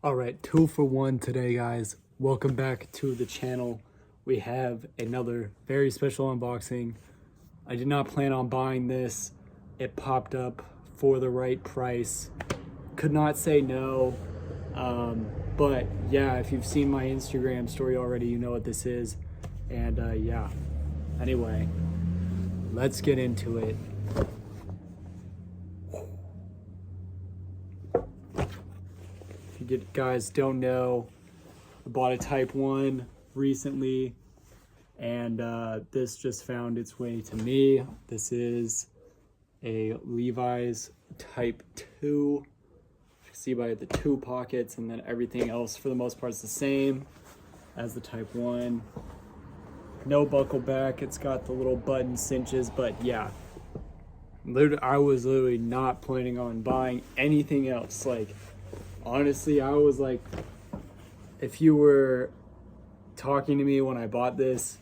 All right, 2 for 1 today, guys. Welcome back to the channel. We have another very special unboxing. I did not plan on buying this. It popped up for the right price. Could not say no. But yeah, if you've seen my Instagram story already, you know what this is. And yeah, anyway, let's get into it. If you guys don't know, I bought a Type 1 recently, and this just found its way to me. This is a Levi's Type 2. You can see by the 2 pockets, and then everything else for the most part is the same as the Type 1. No buckle back. It's got the little button cinches, but yeah. I was literally not planning on buying anything else. Like, honestly, I was like, if you were talking to me when I bought this,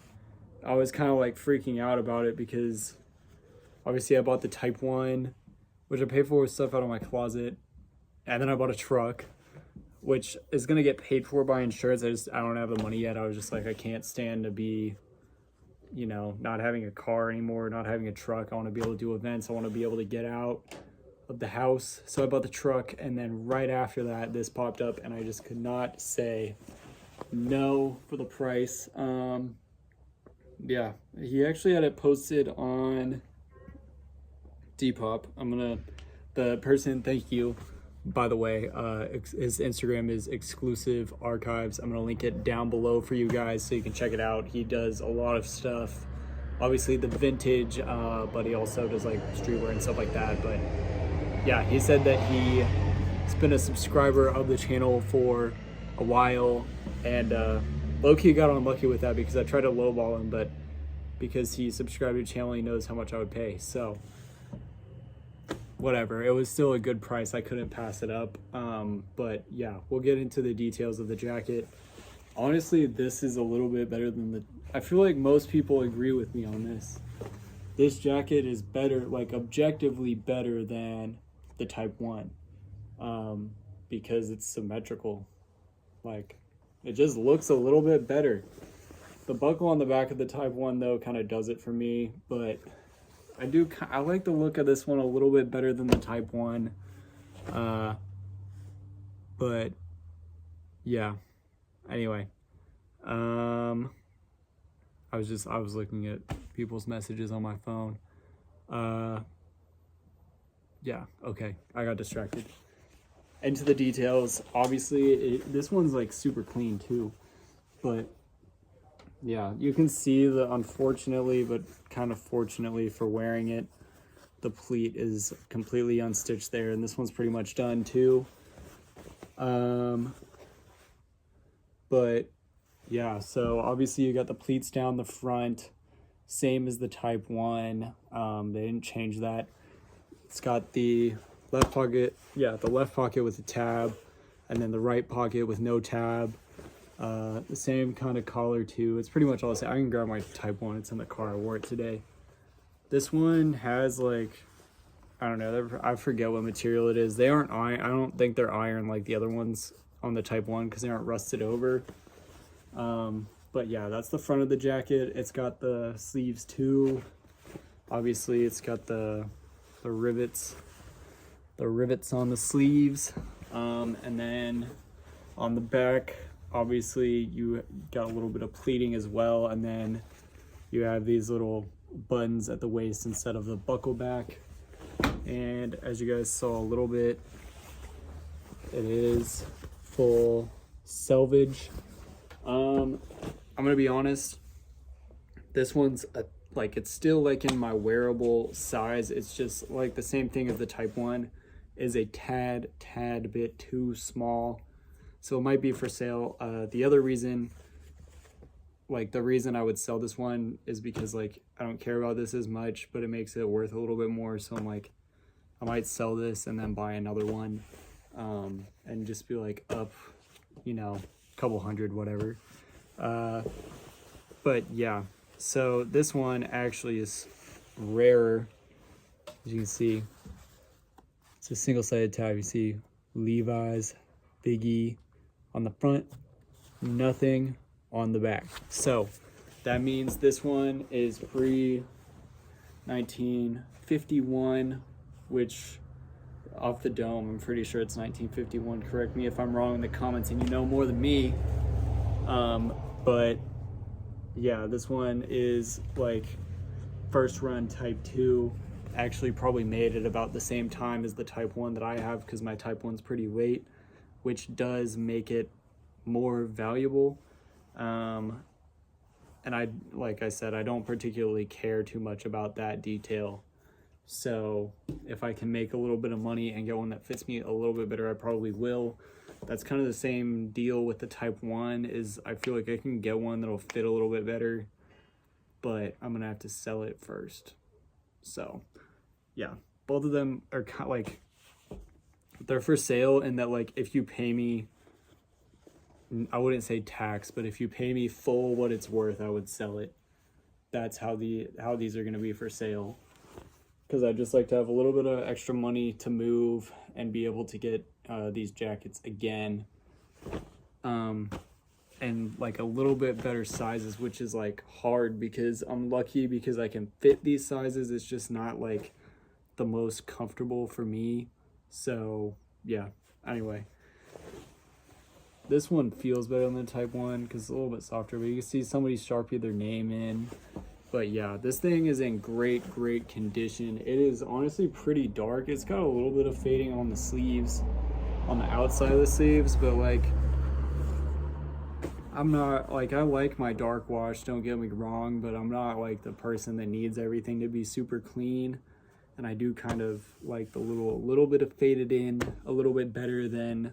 I was kind of like freaking out about it because obviously I bought the Type 1, which I paid for with stuff out of my closet. And then I bought a truck, which is going to get paid for by insurance. I don't have the money yet. I was just like, I can't stand to be, not having a car anymore, not having a truck. I want to be able to do events. I want to be able to get out of the house. So I bought the truck, and then right after that, this popped up, and I just could not say no for the price. Yeah, he actually had it posted on Depop. The person, thank you, by the way, his Instagram is exclusive archives. I'm gonna link it down below for you guys so you can check it out. He does a lot of stuff, obviously the vintage, but he also does like streetwear and stuff like that. But yeah, he said that he's been a subscriber of the channel for a while, and low-key got unlucky with that because I tried to lowball him, but because he subscribed to the channel, he knows how much I would pay. So whatever, it was still a good price. I couldn't pass it up. But yeah, we'll get into the details of the jacket. Honestly, this is a little bit better than I feel like most people agree with me on this. This jacket is better, like objectively better than the Type 1, because it's symmetrical. Like, it just looks a little bit better. The buckle on the back of the Type 1 though kind of does it for me, but I like the look of this one a little bit better than the Type 1. But yeah, anyway, I was looking at people's messages on my phone. Yeah, okay, I got distracted. Into the details. Obviously, this one's like super clean too, but yeah, you can see the, unfortunately, but kind of fortunately for wearing it, the pleat is completely unstitched there, and this one's pretty much done too. But yeah, so obviously you got the pleats down the front, same as the Type 1. They didn't change that. It's got the left pocket, the left pocket with a tab, and then the right pocket with no tab. The same kind of collar too. It's pretty much all the same. I can grab my Type 1. It's in the car. I wore it today. This one has like, I don't know, I forget what material it is. They aren't iron. I don't think they're iron like the other ones on the Type 1 because they aren't rusted over. But yeah, that's the front of the jacket. It's got the sleeves too. Obviously, it's got the rivets on the sleeves, and then on the back, obviously you got a little bit of pleating as well, and then you have these little buttons at the waist instead of the buckle back. And as you guys saw a little bit, it is full selvage. I'm gonna be honest, this one's it's still like in my wearable size. It's just like the same thing as the Type 1, is a tad bit too small, so it might be for sale. The other reason, the reason I would sell this one is because I don't care about this as much, but it makes it worth a little bit more. So I'm like, I might sell this and then buy another one, and just be like up, a couple hundred, whatever. But yeah, so this one actually is rarer. As you can see, it's a single-sided tab. You see Levi's, Biggie, on the front, nothing on the back. So that means this one is pre 1951, which off the dome, I'm pretty sure it's 1951. Correct me if I'm wrong in the comments, and you know more than me. But yeah, this one is like first run Type 2. Actually probably made at about the same time as the Type 1 that I have, because my Type 1's pretty late, which does make it more valuable. And like I said, I don't particularly care too much about that detail. So if I can make a little bit of money and get one that fits me a little bit better, I probably will. That's kind of the same deal with the Type 1, is I feel like I can get one that'll fit a little bit better, but I'm gonna have to sell it first. So yeah, both of them are kind of like, they're for sale, and that like if you pay me, I wouldn't say tax, but if you pay me full what it's worth, I would sell it. That's how these are gonna be for sale, because I just like to have a little bit of extra money to move and be able to get these jackets again, and like a little bit better sizes, which is like hard because I'm lucky because I can fit these sizes. It's just not like the most comfortable for me. So yeah, anyway, this one feels better than the Type 1 because it's a little bit softer, but you can see somebody Sharpie their name in. But yeah, this thing is in great condition. It is honestly pretty dark. It's got a little bit of fading on the sleeves, on the outside of the sleeves, but like, I'm not like, I like my dark wash, don't get me wrong, but I'm not like the person that needs everything to be super clean. And I do kind of like the little bit of faded in a little bit better than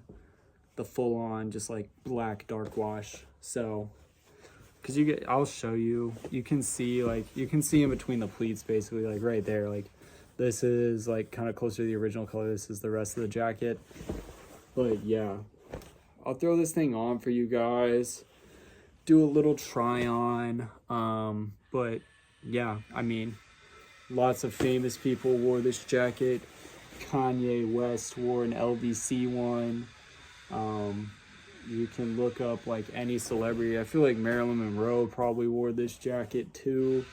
the full on just like black dark wash. So because I'll show you, you can see in between the pleats, basically, like right there, like this is like kind of closer to the original color. This is the rest of the jacket. But yeah, I'll throw this thing on for you guys, do a little try on. But yeah, I mean, lots of famous people wore this jacket. Kanye West wore an LVC one. You can look up like any celebrity. I feel like Marilyn Monroe probably wore this jacket too.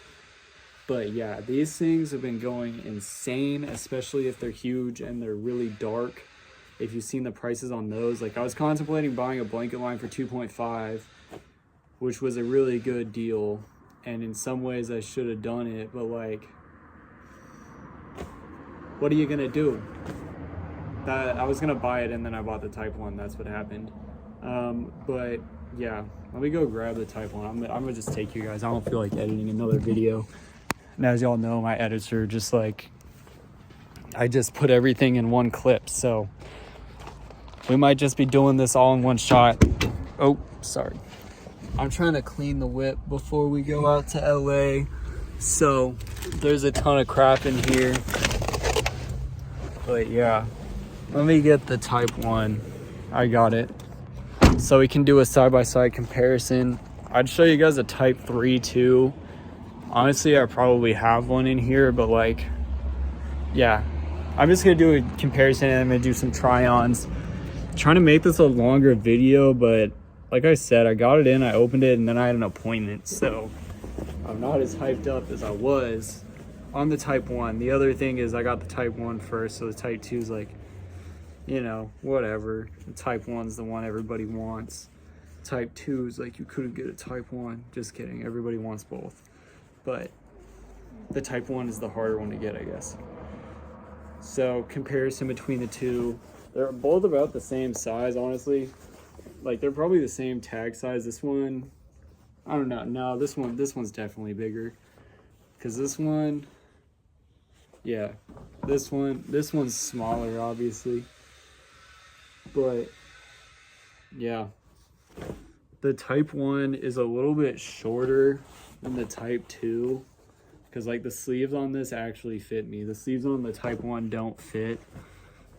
But yeah, these things have been going insane, especially if they're huge and they're really dark. If you've seen the prices on those, like I was contemplating buying a blanket line for 2.5, which was a really good deal. And in some ways I should have done it, but like, what are you gonna do? I was gonna buy it and then I bought the Type 1. That's what happened. But yeah, let me go grab the Type 1. I'm gonna just take you guys. I don't feel like editing another video. And as y'all know, my editor just like, I just put everything in one clip. So we might just be doing this all in one shot. Oh, sorry. I'm trying to clean the whip before we go out to LA. So there's a ton of crap in here. But yeah, let me get the Type 1. I got it. So we can do a side-by-side comparison. I'd show you guys a Type 3 too. Honestly, I probably have one in here, but like, yeah. I'm just gonna do a comparison and I'm gonna do some try-ons. Trying to make this a longer video, but like I said, I got it in, I opened it, and then I had an appointment. So I'm not as hyped up as I was on the Type 1. The other thing is I got the Type 1 first, so the Type 2 is like, you know, whatever. The Type 1's the one everybody wants. Type 2 is like, you couldn't get a Type 1. Just kidding, everybody wants both. But the Type 1 is the harder one to get, I guess. So comparison between the two, they're both about the same size, honestly. Like they're probably the same tag size. This one, I don't know. No, this one's definitely bigger. Cause this one, yeah, this one's smaller, obviously. But yeah, the Type 1 is a little bit shorter than the Type 2. Because like the sleeves on this actually fit me. The sleeves on the Type 1 don't fit.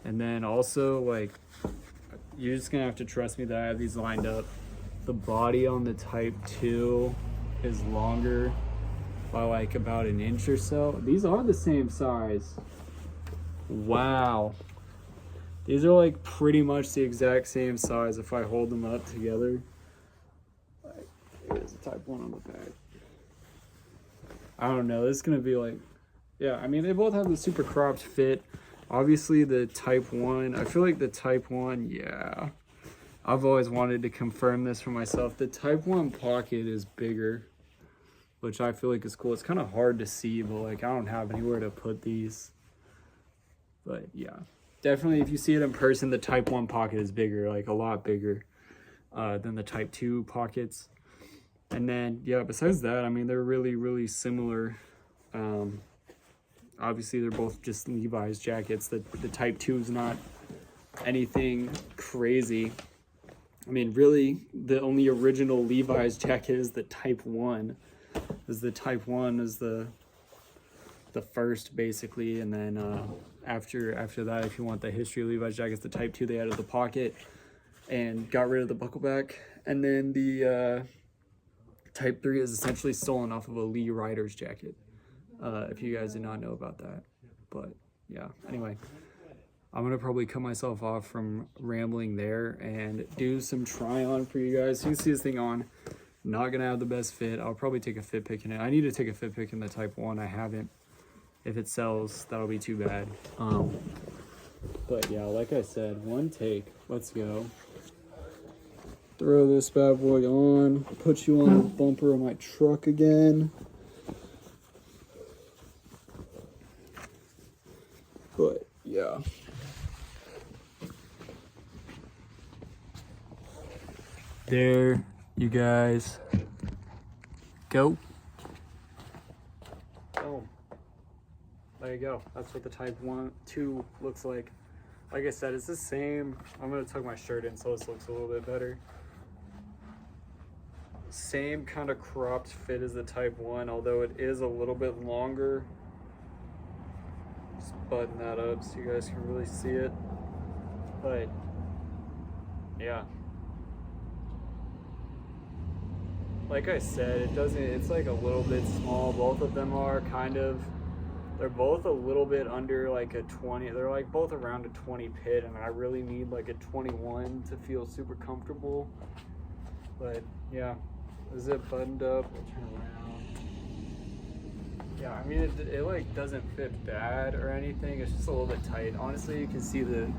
And then also like, you're just gonna have to trust me that I have these lined up. The body on the Type 2 is longer by like about an inch or so. These are the same size. Wow. These are like pretty much the exact same size if I hold them up together. Like, here's a type 1 on the back. I don't know, this is gonna be like, yeah, I mean, they both have the super cropped fit. Obviously the type 1, I feel like the type 1, yeah. I've always wanted to confirm this for myself. The type 1 pocket is bigger, which I feel like is cool. It's kind of hard to see, but like I don't have anywhere to put these. But yeah, definitely if you see it in person, the type 1 pocket is bigger, like a lot bigger than the type 2 pockets. And then, yeah, besides that, I mean, they're really, really similar. Obviously, they're both just Levi's jackets. The type 2 is not anything crazy. I mean, really, the only original Levi's jacket is the type 1. The type 1 is the first, basically, and then after that, if you want the history of Levi's jackets, the type 2, they added the pocket and got rid of the buckle back. And then the type 3 is essentially stolen off of a Lee Rider's jacket, if you guys did not know about that. But yeah, anyway, I'm gonna probably cut myself off from rambling there and do some try on for you guys. You can see this thing on. Not gonna have the best fit. I'll probably take a fit pick in it. I need to take a fit pick in the type 1. I haven't. If it sells, that'll be too bad. But yeah, like I said, one take. Let's go. Throw this bad boy on. Put you on the bumper of my truck again. But yeah. There you guys go. Boom. There you go. That's what the type 2 looks like. Like I said, it's the same. I'm gonna tuck my shirt in so this looks a little bit better. Same kind of cropped fit as the type 1, although it is a little bit longer. Just button that up so you guys can really see it. But yeah. Like I said, it's like a little bit small. Both of them are kind of, they're both a little bit under like a 20. They're like both around a 20 pit, and I really need like a 21 to feel super comfortable. But yeah, the zip buttoned up. We'll turn around. Yeah, I mean, it like doesn't fit bad or anything. It's just a little bit tight. Honestly, you can see the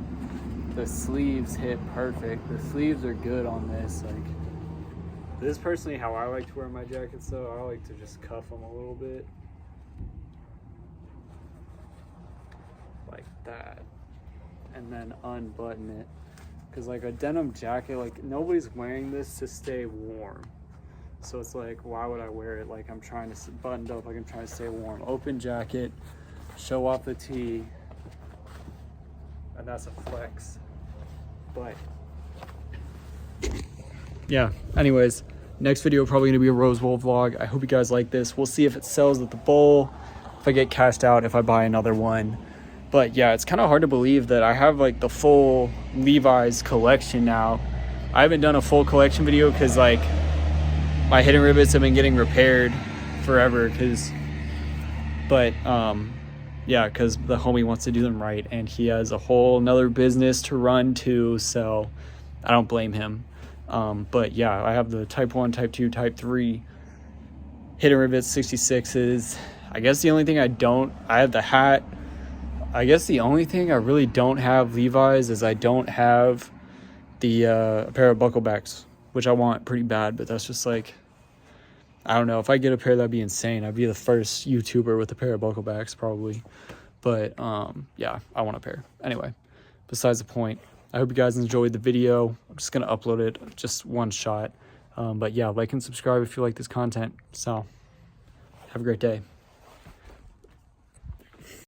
sleeves hit perfect. The sleeves are good on this. Like, this is personally how I like to wear my jackets, though. I like to just cuff them a little bit. Like that. And then unbutton it. Because like a denim jacket, like nobody's wearing this to stay warm. So it's like, why would I wear it? Like I'm trying to buttoned up, like I'm trying to stay warm. Open jacket, show off the tee. And that's a flex. But yeah, anyways, next video probably gonna be a Rose Bowl vlog. I hope you guys like this. We'll see if it sells at the bowl, if I get cashed out, if I buy another one. But yeah, it's kind of hard to believe that I have like the full Levi's collection now. I haven't done a full collection video because like my hidden rivets have been getting repaired forever yeah, because the homie wants to do them right, and he has a whole nother business to run too, so I don't blame him. But yeah, I have the type 1, type 2, type 3 hidden rivets, 66s. I guess the only thing I have the hat. I guess the only thing I really don't have Levi's is I don't have the a pair of bucklebacks, which I want pretty bad, but that's just like, I don't know. If I get a pair, that'd be insane. I'd be the first YouTuber with a pair of bucklebacks probably. But yeah, I want a pair. Anyway, besides the point, I hope you guys enjoyed the video. I'm just going to upload it just one shot. But yeah, like and subscribe if you like this content. So have a great day.